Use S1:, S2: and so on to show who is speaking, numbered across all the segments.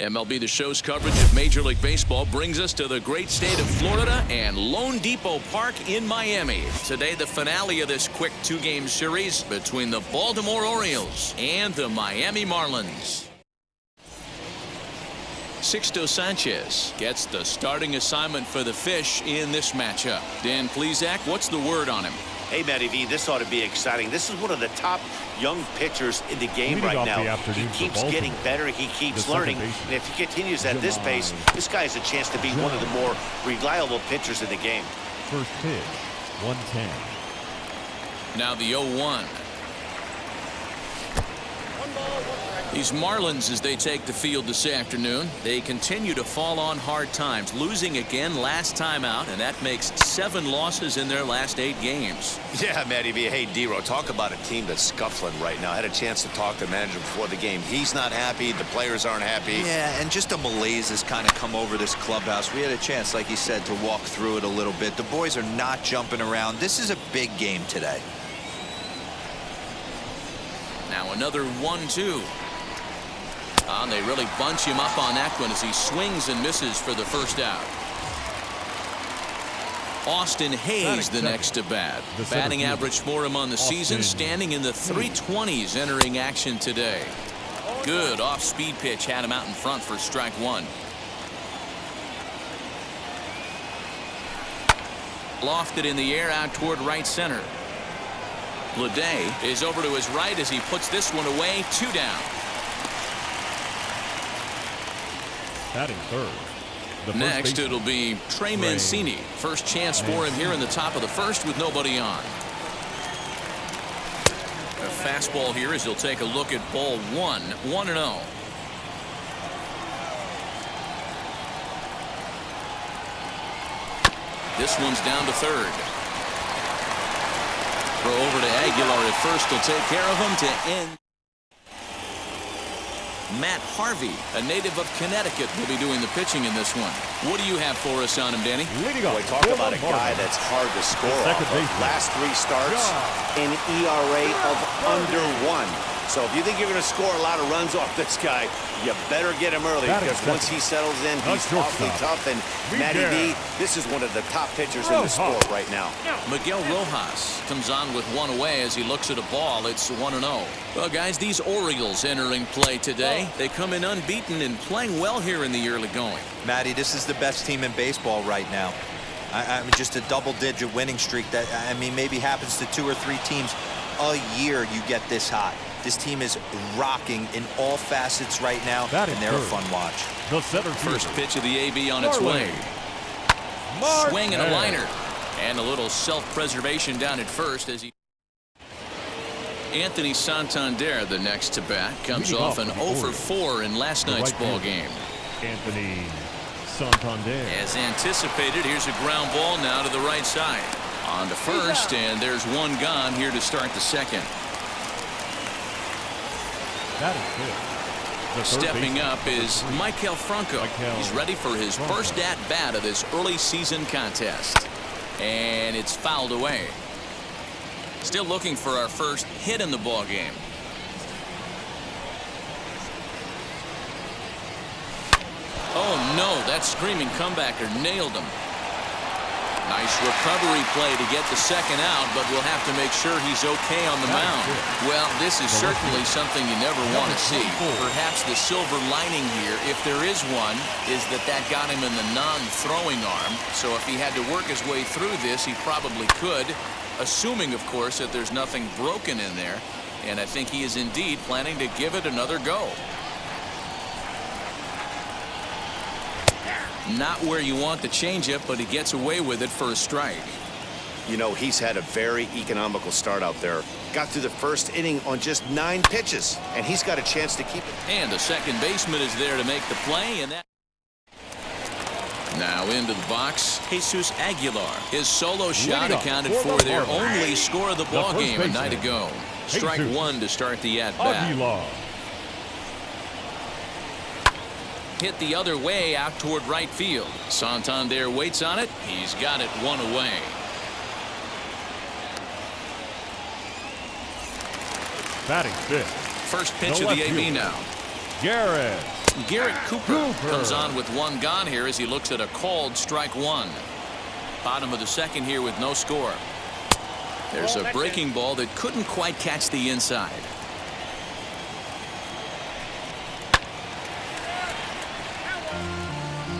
S1: MLB The Show's coverage of Major League Baseball brings us to the great state of Florida and Lone Depot Park in Miami. Today, the finale of this quick two-game series between the Baltimore Orioles and the Miami Marlins. Sixto Sanchez gets the starting assignment for the Fish in this matchup. Dan Plesac, what's the word on him?
S2: Hey, Matty V, this ought to be exciting. This is one of the top young pitchers in the game right now. He keeps getting better. He keeps learning. And if he continues at this pace, this guy has a chance to be one of the more reliable pitchers in the game.
S3: First pitch, 110.
S1: Now the 0-1. These Marlins, as they take the field this afternoon, they continue to fall on hard times, losing again last time out, and that makes 7 losses in their last 8 games.
S2: Yeah, Matty V. Hey, D-Ro, talk about a team that's scuffling right now. I had a chance to talk to the manager before the game. He's not happy. The players aren't happy.
S4: Yeah, and just a malaise has kind of come over this clubhouse. We had a chance, like you said, to walk through it a little bit. The boys are not jumping around. This is a big game today.
S1: Now another 1-2. They really bunch him up on that one as he swings and misses for the first out. Austin Hayes the next to bat. Batting average for him on the season standing in the 320s entering action today. Good off-speed pitch had him out in front for strike 1. Lofted in the air out toward right center. Leday is over to his right as he puts this one away. 2 down.
S3: Batting third.
S1: Next, it'll be Trey Mancini. First chance for him here in the top of the first with nobody on. A fastball here as he'll take a look at ball 1. 1-0. This one's down to third. Throw over to Aguilar at first will take care of him to end. Matt Harvey, a native of Connecticut, will be doing the pitching in this one. What do you have for us on him, Danny?
S2: Boy, talk about a guy that's hard to score off of. Last 3 starts, an ERA of under 1. So if you think you're going to score a lot of runs off this guy, you better get him early, because once he settles in, he's awfully tough. And Matty B, this is one of the top pitchers in the sport right now.
S1: Miguel Rojas comes on with 1 away as he looks at a ball. It's 1-0. Well, guys, these Orioles entering play today. They come in unbeaten and playing well here in the early going.
S4: Matty, this is the best team in baseball right now. I mean, just a double-digit winning streak that, I mean, maybe happens to 2 or 3 teams a year. You get this hot. This team is rocking in all facets right now, and they're a fun watch.
S3: The center
S1: first pitch of the AB on its way. Swing and a liner. And a little self-preservation down at first as he... Anthony Santander, the next to bat, comes off an 0-for-4 in last night's ball game.
S3: Anthony Santander.
S1: As anticipated, here's a ground ball now to the right side. On to first, and there's 1 gone here to start the second. Stepping up is Michael Franco. He's ready for his first at-bat of this early season contest. And it's fouled away. Still looking for our first hit in the ball game. Oh no, that screaming comebacker nailed him. Nice recovery play to get the second out, but we'll have to make sure he's okay on the mound. Well, this is certainly something you never want to see. Perhaps the silver lining here, if there is one, is that got him in the non-throwing arm. So if he had to work his way through this, he probably could, assuming, of course, that there's nothing broken in there. And I think he is indeed planning to give it another go. Not where you want the changeup, but he gets away with it for a strike.
S2: You know, he's had a very economical start out there. Got through the first inning on just 9 pitches, and he's got a chance to keep it.
S1: And the second baseman is there to make the play, and that. Now into the box, Jesus Aguilar. His solo shot accounted for their only score of the ball game a night ago. Strike 1 to start the at-bat. Hit the other way out toward right field. Santander waits on it. He's got it 1 away.
S3: Batting fifth.
S1: First pitch of the AB now.
S3: Garrett.
S1: Garrett Cooper comes on with one gone here as he looks at a called strike one. Bottom of the second here with no score. There's a breaking ball that couldn't quite catch the inside.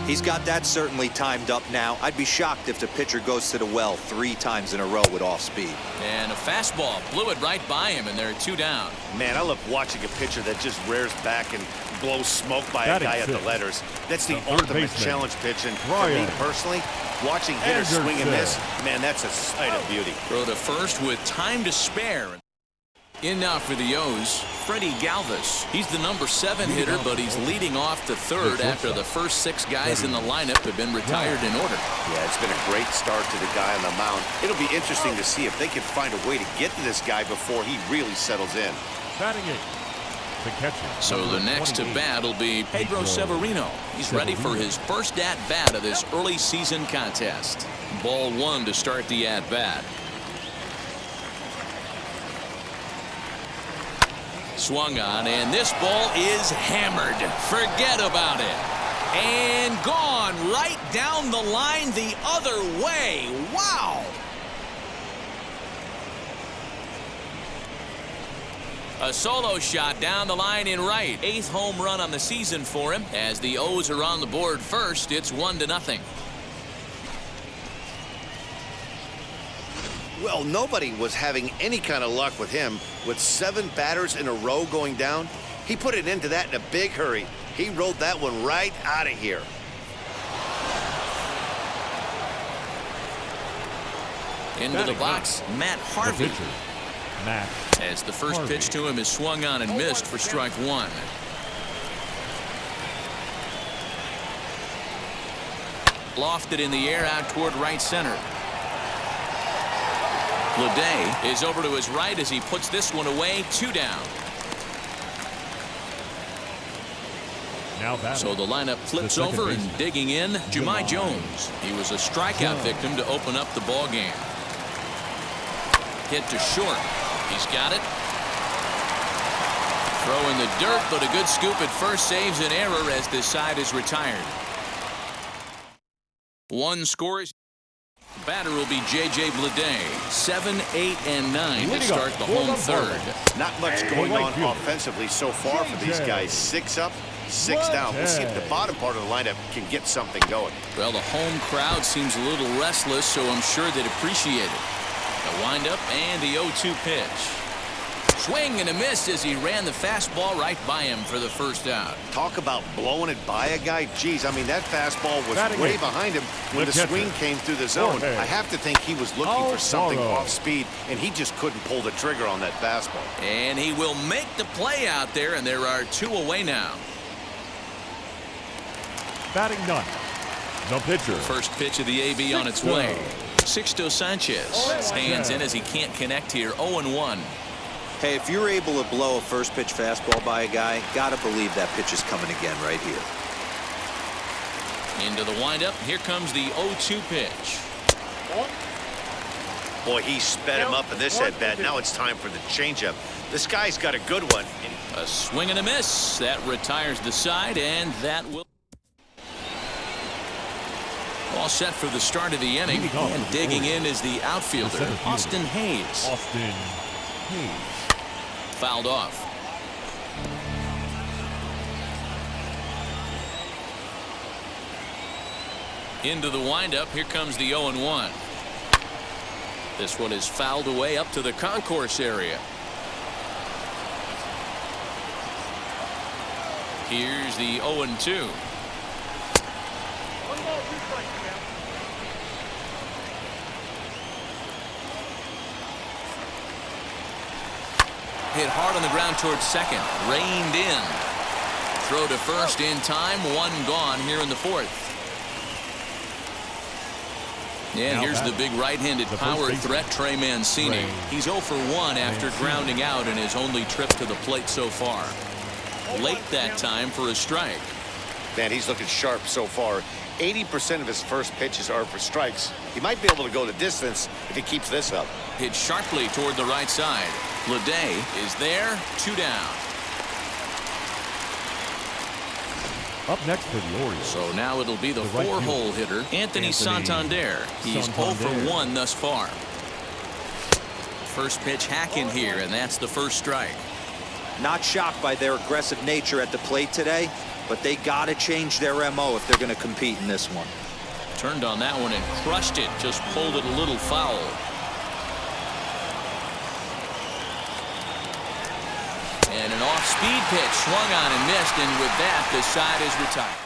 S4: He's got that certainly timed up now. I'd be shocked if the pitcher goes to the well 3 times in a row with off speed.
S1: And a fastball blew it right by him, and there are 2 down.
S2: Man, I love watching a pitcher that just rears back and blows smoke by a guy at the letters. That's the ultimate challenge pitch. And for me personally, watching hitters swing and miss, man, that's a sight of beauty.
S1: Throw to first with time to spare. In now for the O's, Freddie Galvis. He's the number 7 hitter, but he's leading off to third after the first 6 guys in the lineup have been retired in order.
S2: Yeah, it's been a great start to the guy on the mound. It'll be interesting to see if they can find a way to get to this guy before he really settles in.
S3: Batting it. The catcher.
S1: So the next to bat will be Pedro Severino. He's ready for his first at-bat of this early season contest. Ball 1 to start the at-bat. Swung on, and this ball is hammered. Forget about it. And gone right down the line the other way. Wow. A solo shot down the line in right. 8th home run on the season for him. As the O's are on the board first, it's 1-0.
S2: Well, nobody was having any kind of luck with him. With 7 batters in a row going down, he put it into that in a big hurry. He rode that one right out of here.
S1: Into the box, Matt Harvey.
S3: Matt.
S1: As the first pitch to him is swung on and missed for strike 1. Lofted in the air out toward right center. Leday is over to his right as he puts this one away. 2 down.
S3: Now
S1: so the lineup flips over and digging in, Jahmai Jones. He was a strikeout victim to open up the ball game. Hit to short. He's got it. Throw in the dirt, but a good scoop at first saves an error as this side is retired. 1 scores. Batter will be J.J. Bleday. 7, 8, and 9 to start the home third.
S2: Not much going on offensively so far for these guys. 6 up, 6 down. We'll see if the bottom part of the lineup can get something going.
S1: Well, the home crowd seems a little restless, so I'm sure they'd appreciate it. The windup and the 0-2 pitch. Swing and a miss as he ran the fastball right by him for the first out.
S2: Talk about blowing it by a guy. Geez, I mean, that fastball was way behind him when the swing came through the zone. I have to think he was looking for something off speed, and he just couldn't pull the trigger on that fastball.
S1: And he will make the play out there, and there are 2 away now.
S3: Batting none. The pitcher.
S1: First pitch of the AB on its way. Sixto Sanchez stands in as he can't connect here. 0-1.
S4: Hey, if you're able to blow a first pitch fastball by a guy, gotta believe that pitch is coming again right here.
S1: Into the windup. Here comes the 0-2 pitch.
S2: Boy, he sped him up in this at-bat. Now it's time for the changeup. This guy's got a good one.
S1: A swing and a miss. That retires the side, and that will. All set for the start of the inning. And digging in is the outfielder, Austin Hayes. Fouled off. Into the windup. Here comes the 0-1. This one is fouled away up to the concourse area. Here's the 0-2. Hit hard on the ground towards second. Reined in. Throw to first in time. 1 gone here in the 4th. And here's the big right-handed power threat, Trey Mancini. He's 0 for 1 after grounding out in his only trip to the plate so far. Late that time for a strike.
S2: Man, he's looking sharp so far. 80% of his first pitches are for strikes. He might be able to go the distance if he keeps this up.
S1: Hit sharply toward the right side. Leday is there. 2 down.
S3: Up next for the Orioles.
S1: So now it'll be the
S3: right
S1: four-hole hitter, Anthony Santander. He's 0 for 1 thus far. First pitch hacking here, and that's the first strike.
S4: Not shocked by their aggressive nature at the plate today, but they got to change their MO if they're going to compete in this one.
S1: Turned on that one and crushed it, just pulled it a little foul. And an off-speed pitch swung on and missed, and with that, the side is retired.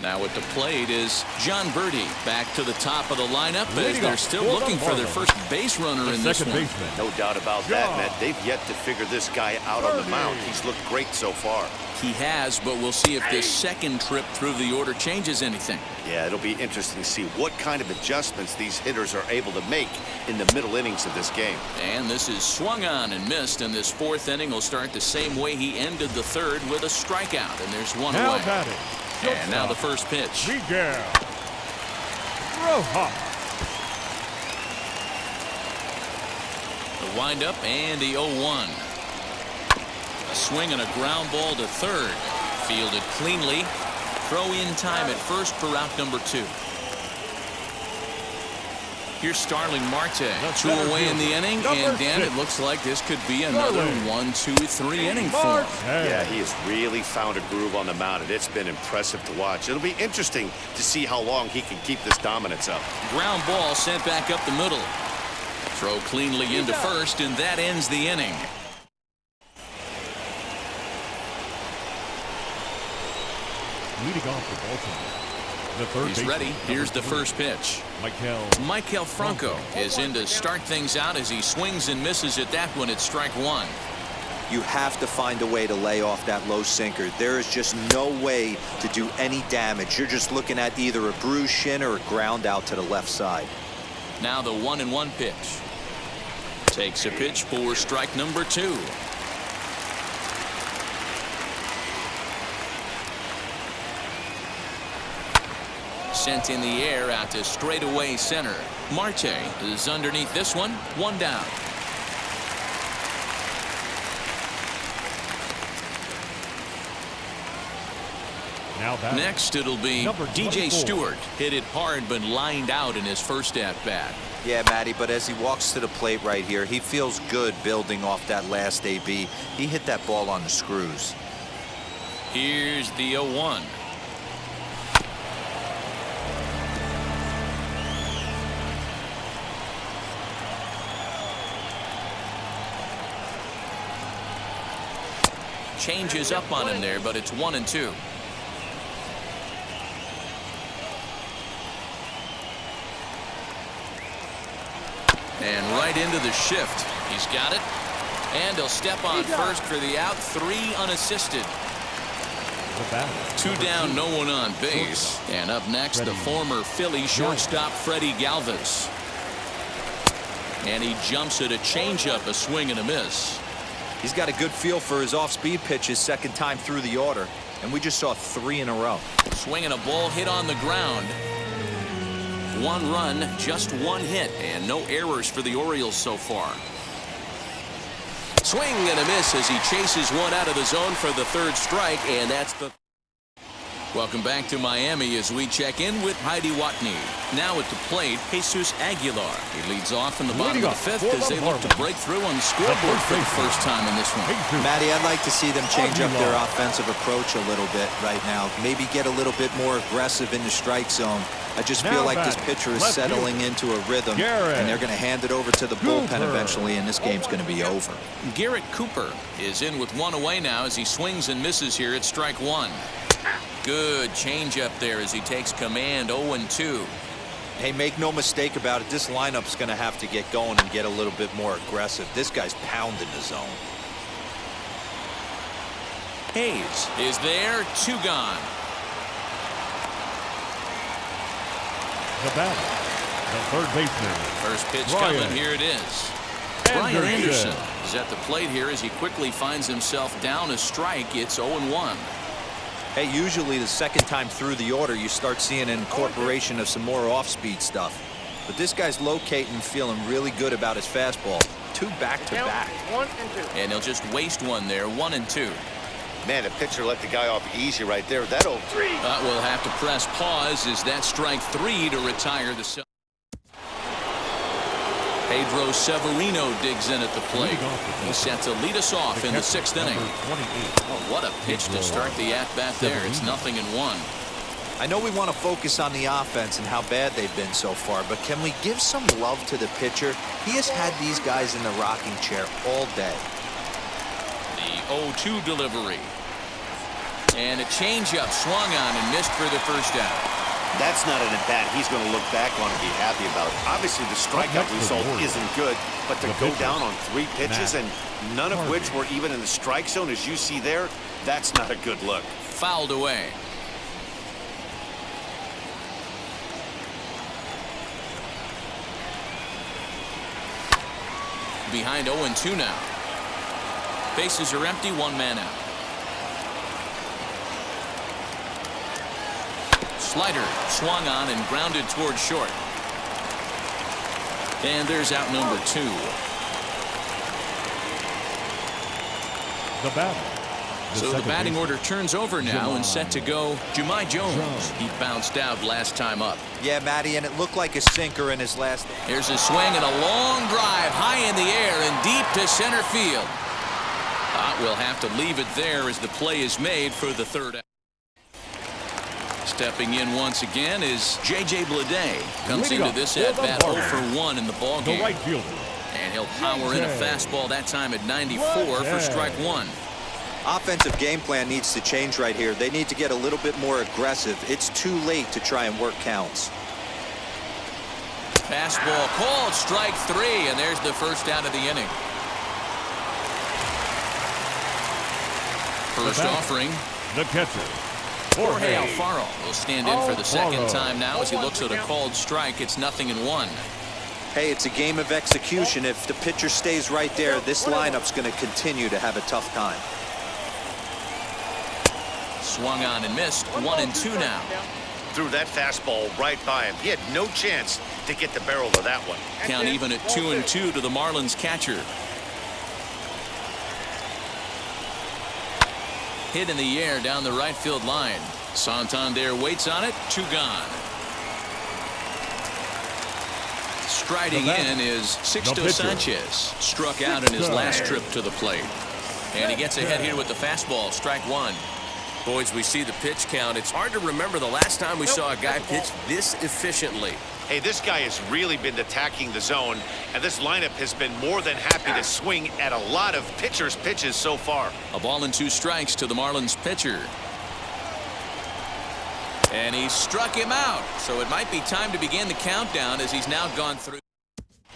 S1: Now at the plate is John Birdie back to the top of the lineup as they're still looking for their first base runner in this one.
S2: No doubt about that, Matt. They've yet to figure this guy out on the mound. He's looked great so far.
S1: He has, but we'll see if this second trip through the order changes anything.
S2: Yeah, it'll be interesting to see what kind of adjustments these hitters are able to make in the middle innings of this game.
S1: And this is swung on and missed, and this fourth inning will start the same way he ended the third with a strikeout, and there's one away. And now the first pitch.
S3: Miguel Rojas.
S1: The windup and the 0-1. A swing and a ground ball to third. Fielded cleanly. Throw in time at first for out number 2. Here's Starling Marte. 2 away in the inning, and Dan, it looks like this could be another 1, 2, 3 inning for him.
S2: Yeah, he has really found a groove on the mound, and it's been impressive to watch. It'll be interesting to see how long he can keep this dominance up.
S1: Ground ball sent back up the middle. Throw cleanly into first, and that ends the inning.
S3: Leading off for Baltimore. The third
S1: He's ready. Here's the first pitch. Michael Franco is in to start things out as he swings and misses at that one at strike 1.
S4: You have to find a way to lay off that low sinker. There is just no way to do any damage. You're just looking at either a bruised shin or a ground out to the left side.
S1: Now the 1-1 pitch. Takes a pitch for strike number 2. Sent in the air out to straightaway center. Marte is underneath this one. 1 down. Next, it'll be DJ Stewart. Hit it hard, but lined out in his first at-bat.
S4: Yeah, Matty, but as he walks to the plate right here, he feels good building off that last AB. He hit that ball on the screws.
S1: Here's the 0-1. Changes up on him there, but it's 1-2. And right into the shift. He's got it. And he'll step on first for the out. 3 unassisted. 2 down, no one on base. And up next, the former Philly shortstop Freddie Galvis. And he jumps at a changeup, a swing and a miss.
S4: He's got a good feel for his off-speed pitches second time through the order, and we just saw 3 in a row.
S1: Swinging a ball hit on the ground. 1 run, just 1 hit, and no errors for the Orioles so far. Swing and a miss as he chases one out of the zone for the 3rd strike, and that's the... Welcome back to Miami as we check in with Heidi Watney. Now at the plate, Jesus Aguilar. He leads off in the bottom of the 5th as they look to break through on the scoreboard for the first time in this one.
S4: Matty, I'd like to see them change up their offensive approach a little bit right now. Maybe get a little bit more aggressive in the strike zone. I just feel like this pitcher is settling into a rhythm, and they're going to hand it over to the bullpen eventually, and this game's going to be over.
S1: Garrett Cooper is in with 1 away now as he swings and misses here at strike 1. Good changeup there as he takes command. 0-2.
S4: Hey, make no mistake about it. This lineup's going to have to get going and get a little bit more aggressive. This guy's pounding the zone.
S1: Hayes is there. 2 gone.
S3: The batter, the 3rd baseman.
S1: First pitch coming. Here it is. Brian Anderson is at the plate here as he quickly finds himself down a strike. It's 0-1.
S4: Hey, usually the second time through the order, you start seeing an incorporation of some more off-speed stuff. But this guy's locating, feeling really good about his fastball. 2 back-to-back.
S5: 1 and 2.
S1: And he'll just waste one there. 1-2.
S2: Man, the pitcher let the guy off easy right there. That 0-3.
S1: We'll have to press pause as that strike 3 to retire the. Pedro Severino digs in at the plate. He's set to lead us off in the 6th inning. Oh, what a pitch to start the at-bat there. It's 0-1.
S4: I know we want to focus on the offense and how bad they've been so far, but can we give some love to the pitcher? He has had these guys in the rocking chair all day.
S1: The 0-2 delivery. And a changeup swung on and missed for the first out.
S2: That's not an at-bat he's going to look back on and be happy about. Obviously, the strikeout result isn't good, but to go down on 3 pitches and none of which were even in the strike zone, as you see there, that's not a good look.
S1: Fouled away. Behind 0-2 now. Bases are empty, 1 man out. Slider swung on and grounded toward short. And there's out number 2.
S3: The batter.
S1: So the batting order turns over now and set to go Jumai Jones. He bounced out last time up.
S4: Yeah, Matty, and it looked like a sinker in his last.
S1: Here's a swing and a long drive high in the air and deep to center field. We'll have to leave it there as the play is made for the 3rd out. Stepping in once again is J.J. Bleday. Comes into this at-bat 0 for 1 in the ballgame.
S3: Right fielder.
S1: And he'll power in a fastball that time at 94 for strike 1.
S4: Offensive game plan needs to change right here. They need to get a little bit more aggressive. It's too late to try and work counts.
S1: Fastball called, strike 3, and there's the first out of the inning. First offering.
S3: The catcher.
S1: Jorge Alfaro will stand in for the second time now as he looks at a called strike. It's 0-1.
S4: Hey, it's a game of execution. If the pitcher stays right there, this lineup's going to continue to have a tough time.
S1: Swung on and missed. 1-2 now.
S2: Threw that fastball right by him. He had no chance to get the barrel of that one.
S1: Count even at 2-2 to the Marlins catcher. Hit in the air down the right field line. Santander waits on it. 2 gone. Striding in is Sixto Sanchez. Struck out in his last trip to the plate. And he gets ahead here with the fastball. Strike 1.
S5: Boys, we see the pitch count. It's hard to remember the last time we saw a guy pitch this efficiently.
S2: Hey, this guy has really been attacking the zone, and this lineup has been more than happy to swing at a lot of pitchers' pitches so far.
S1: A ball and 2 strikes to the Marlins pitcher. And he struck him out. So it might be time to begin the countdown as he's now gone through.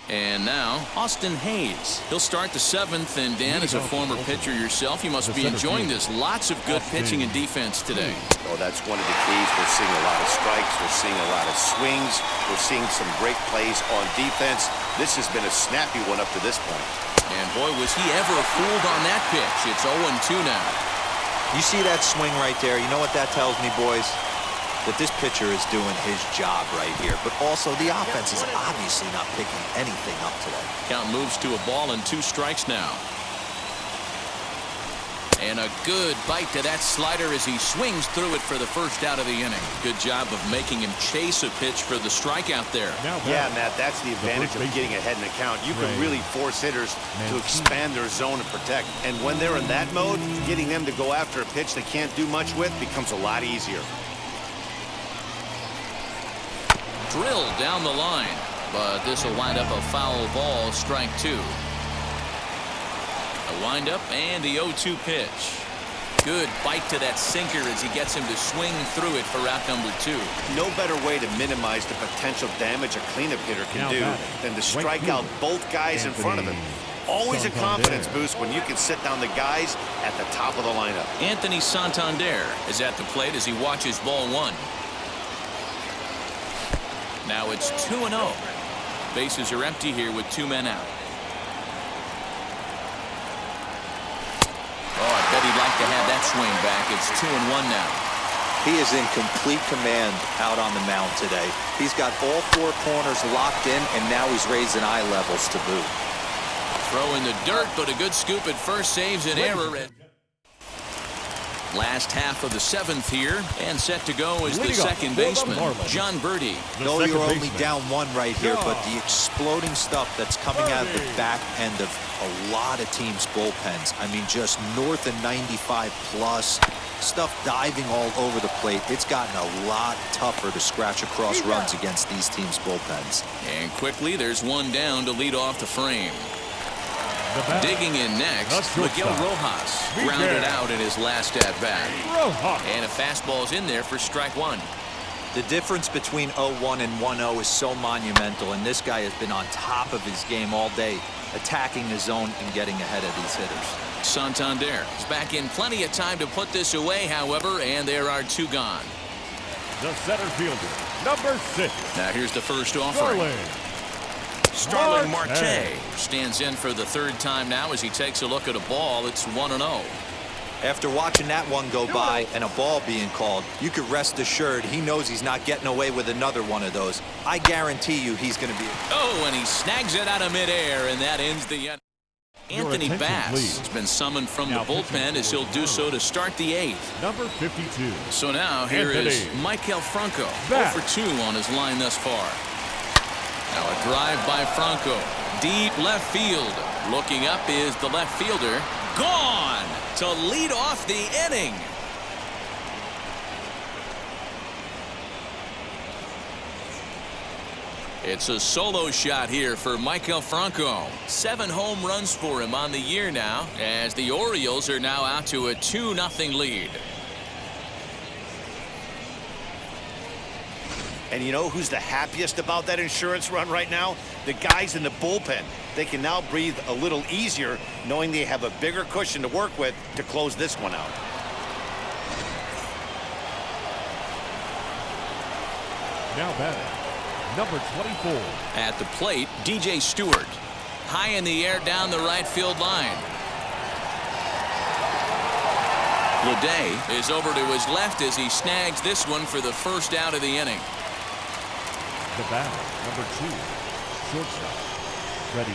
S1: And now, Austin Hayes. He'll start the 7th, and Dan, as a former pitcher yourself, you must be enjoying this. Lots of good pitching and defense today.
S2: Oh, that's one of the keys. We're seeing a lot of strikes. We're seeing a lot of swings. We're seeing some great plays on defense. This has been a snappy one up to this point.
S1: And boy, was he ever fooled on that pitch. It's 0-2 now.
S4: You see that swing right there? You know what that tells me, boys? That this pitcher is doing his job right here, but also the offense is obviously not picking anything up today.
S1: Count moves to a ball and 2 strikes now. And a good bite to that slider as he swings through it for the first out of the inning. Good job of making him chase a pitch for the strikeout there.
S2: Yeah, Matt, that's the advantage of getting ahead in the count. You can really force hitters to expand their zone and protect. And when they're in that mode, getting them to go after a pitch they can't do much with becomes a lot easier.
S1: Drilled down the line, but this will wind up a foul ball, strike 2. A windup and the 0-2 pitch. Good bite to that sinker as he gets him to swing through it for out number 2.
S2: No better way to minimize the potential damage a cleanup hitter can do than to strike out both guys in front of him. Always a confidence boost when you can sit down the guys at the top of the lineup.
S1: Anthony Santander is at the plate as he watches ball 1. Now it's 2-0. Bases are empty here with 2 men out. Oh, I bet he'd like to have that swing back. It's 2-1 now.
S4: He is in complete command out on the mound today. He's got all 4 corners locked in, and now he's raising eye levels to boot.
S1: Throw in the dirt, but a good scoop at first saves an error. Last half of the 7th here, and set to go is the second baseman, John Birdie.
S4: No, you're only down 1 right here, but the exploding stuff that's coming out of the back end of a lot of teams' bullpens. I mean, just north of 95 plus, stuff diving all over the plate. It's gotten a lot tougher to scratch across runs against these teams' bullpens.
S1: And quickly, there's one down to lead off the frame. Digging in next, Miguel Rojas grounded out in his last at-bat. And a fastball's in there for strike 1.
S4: The difference between 0-1 and 1-0 is so monumental, and this guy has been on top of his game all day, attacking the zone and getting ahead of these hitters.
S1: Santander is back in plenty of time to put this away, however, and there are 2 gone.
S3: The center fielder, number 6.
S1: Now here's the first offering. Starling Marte stands in for the 3rd time now as he takes a look at a ball. It's 1-0.
S4: After watching that one go by and a ball being called, you could rest assured he knows he's not getting away with another one of those. I guarantee you he's going to be...
S1: Oh, and he snags it out of midair, and that ends the... Anthony Bass has been summoned from the bullpen as he'll do so to start the 8th.
S3: Number 52.
S1: So now here is Michael Franco, 0 for 2 on his line thus far. Now a drive by Franco, deep left field. Looking up is the left fielder, gone to lead off the inning. It's a solo shot here for Michael Franco. 7 home runs for him on the year now, as the Orioles are now out to a 2-0 lead.
S2: And you know who's the happiest about that insurance run right now? The guys in the bullpen. They can now breathe a little easier knowing they have a bigger cushion to work with to close this one out.
S3: Now batting, number 24.
S1: At the plate, DJ Stewart. High in the air down the right field line. Leday is over to his left as he snags this one for the first out of the inning.
S3: The batter, number 2, shortstop, Freddie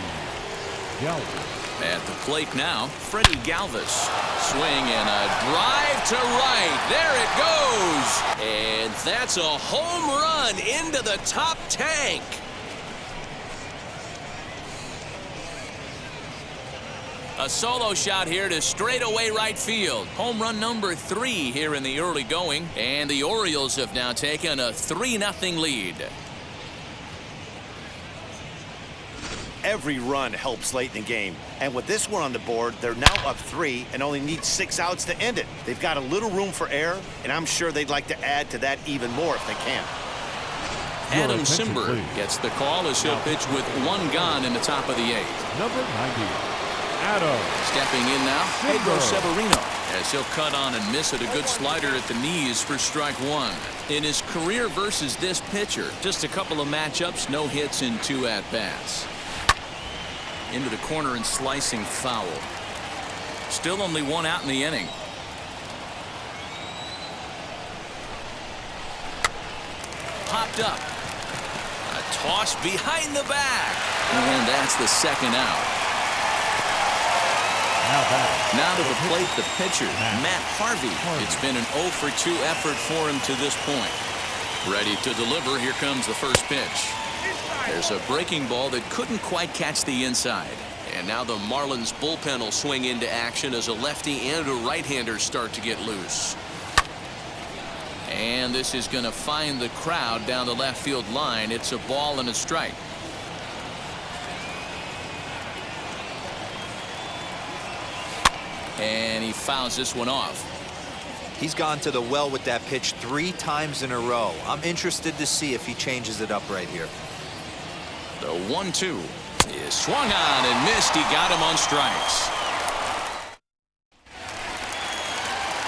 S3: Galvis.
S1: At the plate now, Freddie Galvis. Swing and a drive to right. There it goes. And that's a home run into the top tank. A solo shot here to straightaway right field. Home run number 3 here in the early going. And the Orioles have now taken a 3-0 lead.
S2: Every run helps late in the game. And with this one on the board, they're now up 3 and only need 6 outs to end it. They've got a little room for error, and I'm sure they'd like to add to that even more if they can.
S1: Adam Simber gets the call as he'll pitch with 1 gone in the top of the 8th.
S3: Number 90, Adam.
S1: Stepping in now, Pedro Severino, as he'll cut on and miss at a good slider at the knees for strike 1. In his career versus this pitcher, just a couple of matchups, no hits in 2 at-bats. Into the corner and slicing foul. Still only 1 out in the inning. Popped up. A toss behind the back. And that's the 2nd out. Now to the plate, the pitcher, Matt Harvey. It's been an 0 for 2 effort for him to this point. Ready to deliver. Here comes the first pitch. There's a breaking ball that couldn't quite catch the inside. And now the Marlins bullpen will swing into action as a lefty and a right-hander start to get loose. And this is going to find the crowd down the left field line. It's a ball and a strike. And he fouls this one off.
S4: He's gone to the well with that pitch 3 times in a row. I'm interested to see if he changes it up right here.
S1: The 1-2 is swung on and missed. He got him on strikes.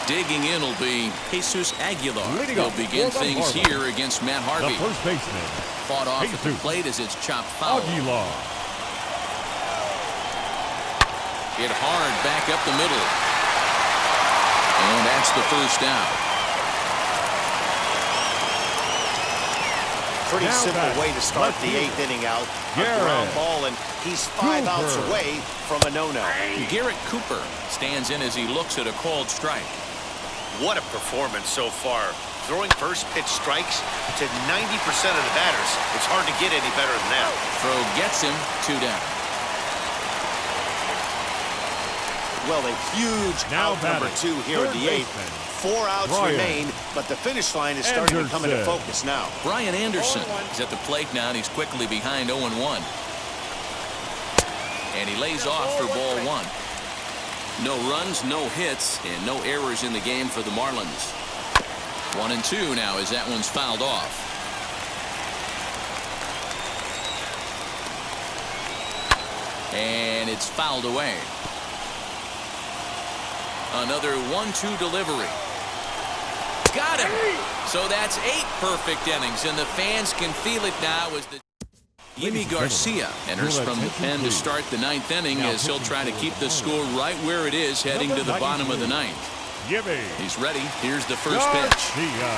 S1: Digging in will be Jesus Aguilar. He'll begin things here against Matt Harvey.
S3: The first baseman.
S1: Fought off at the plate as it's chopped foul.
S3: Aguilar.
S1: Hit hard back up the middle. And that's the first out.
S2: Pretty simple way to start the 8th inning out. A ground ball, and he's 5 outs away from a no-no.
S1: Garrett Cooper stands in as he looks at a called strike.
S2: What a performance so far. Throwing first pitch strikes to 90% of the batters. It's hard to get any better than that.
S1: Throw gets him, 2 down.
S2: Well, a huge out number 2 here in the 8th. 4 outs remain, but the finish line is starting to come into focus now.
S1: Brian Anderson is at the plate now, and he's quickly behind 0-1. And he lays off for ball 1. No runs, no hits, and no errors in the game for the Marlins. 1-2 now as that one's fouled off. And it's fouled away. Another 1-2 delivery. Got him. So that's 8 perfect innings, and the fans can feel it now as the Yimi Garcia enters from the pen to start the 9th inning as he'll try to keep the score right where it is heading to the bottom of the 9th. He's ready. Here's the first pitch.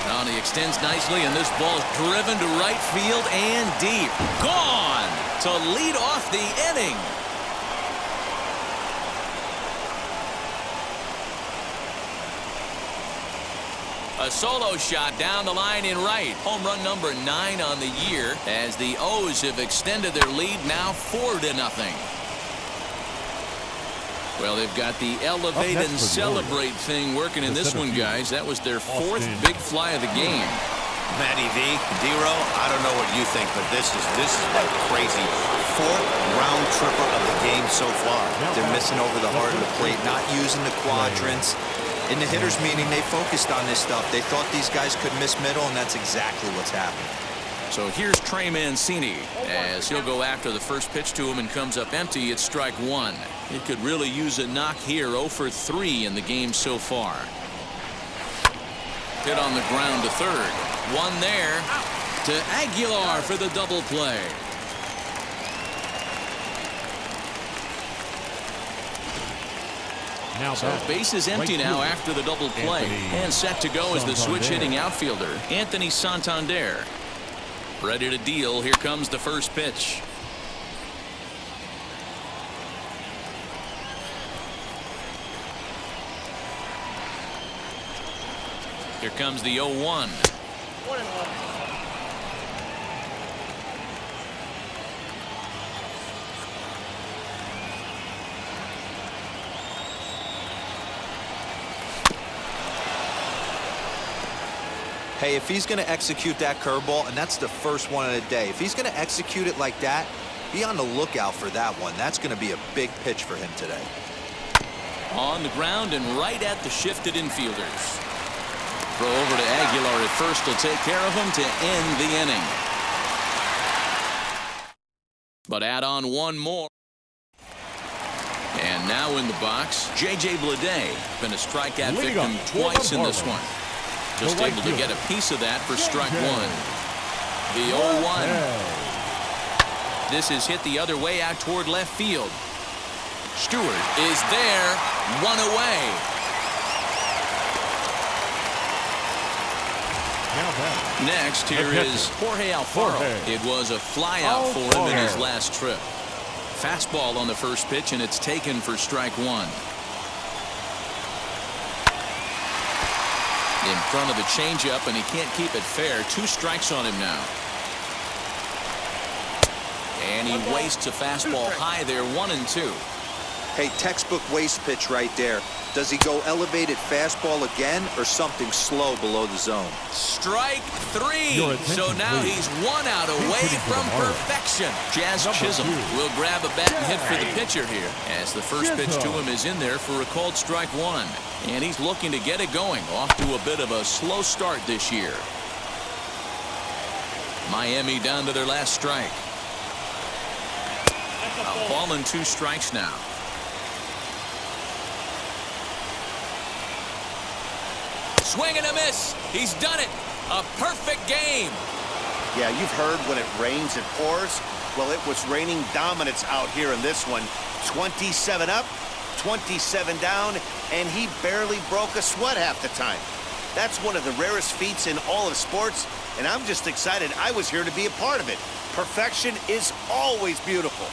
S1: Now he extends nicely, and this ball is driven to right field and deep. Gone to lead off the inning. A solo shot down the line in right. Home run number 9 on the year as the O's have extended their lead now 4-0. Well, they've got the elevate and celebrate thing working in this one, guys. That was their 4th big fly of the game.
S2: Matty V, D-Row, I don't know what you think, but this is like crazy. 4th round tripper of the game so far.
S4: They're missing over the heart of the plate, not using the quadrants. In the hitters meeting, they focused on this stuff. They thought these guys could miss middle, and that's exactly what's happening.
S1: So here's Trey Mancini as he'll go after the first pitch to him and comes up empty. It's strike 1. It could really use a knock here. 0 for 3 in the game so far. Hit on the ground to third. One there to Aguilar for the double play. So base is empty now after the double play. And set to go as the switch-hitting outfielder, Anthony Santander. Ready to deal. Here comes the first pitch. Here comes the 0-1.
S4: Hey, if he's going to execute that curveball, and that's the first one of the day, if he's going to execute it like that, be on the lookout for that one. That's going to be a big pitch for him today.
S1: On the ground and right at the shifted infielders. Throw over to Aguilar at first will take care of him to end the inning. But add on one more. And now in the box, J.J. Bleday. Been a strikeout victim twice in this one. Just able to get a piece of that for strike 1. The 0-1. This is hit the other way out toward left field. Stewart is there. 1 away. Next, here is Jorge Alfaro. It was a flyout for him in his last trip. Fastball on the first pitch, and it's taken for strike 1. In front of the changeup, and he can't keep it fair. 2 strikes on him now. And he wastes a fastball high there, 1-2.
S4: Hey, textbook waste pitch right there. Does he go elevated fastball again or something slow below the zone?
S1: Strike 3. So now he's 1 out away from perfection. Jazz Chisholm will grab a bat and hit for the pitcher here as the first pitch to him is in there for a called strike 1. And he's looking to get it going, off to a bit of a slow start this year. Miami down to their last strike. A ball and 2 strikes now. Swing and a miss. He's done it. A perfect game.
S2: Yeah, you've heard when it rains, it pours. Well, it was raining dominance out here in this one. 27 up, 27 down, and he barely broke a sweat half the time. That's one of the rarest feats in all of sports, and I'm just excited I was here to be a part of it. Perfection is always beautiful.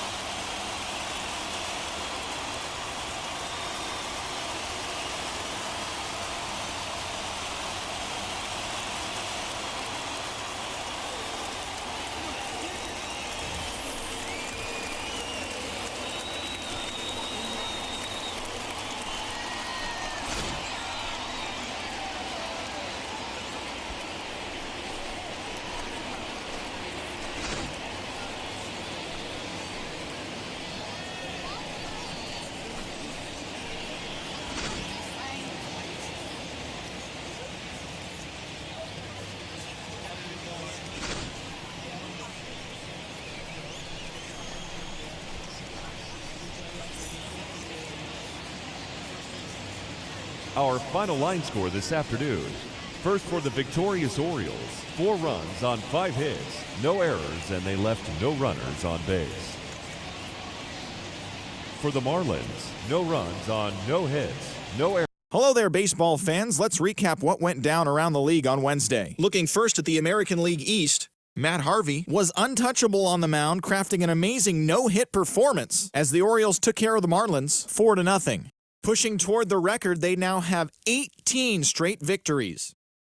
S3: Our final line score this afternoon. First for the victorious Orioles, 4 runs on 5 hits, no errors, and they left no runners on base. For the Marlins, no runs on no hits, no errors.
S6: Hello there, baseball fans. Let's recap what went down around the league on Wednesday. Looking first at the American League East, Matt Harvey was untouchable on the mound, crafting an amazing no-hit performance as the Orioles took care of the Marlins 4-0. Pushing toward the record, they now have 18 straight victories.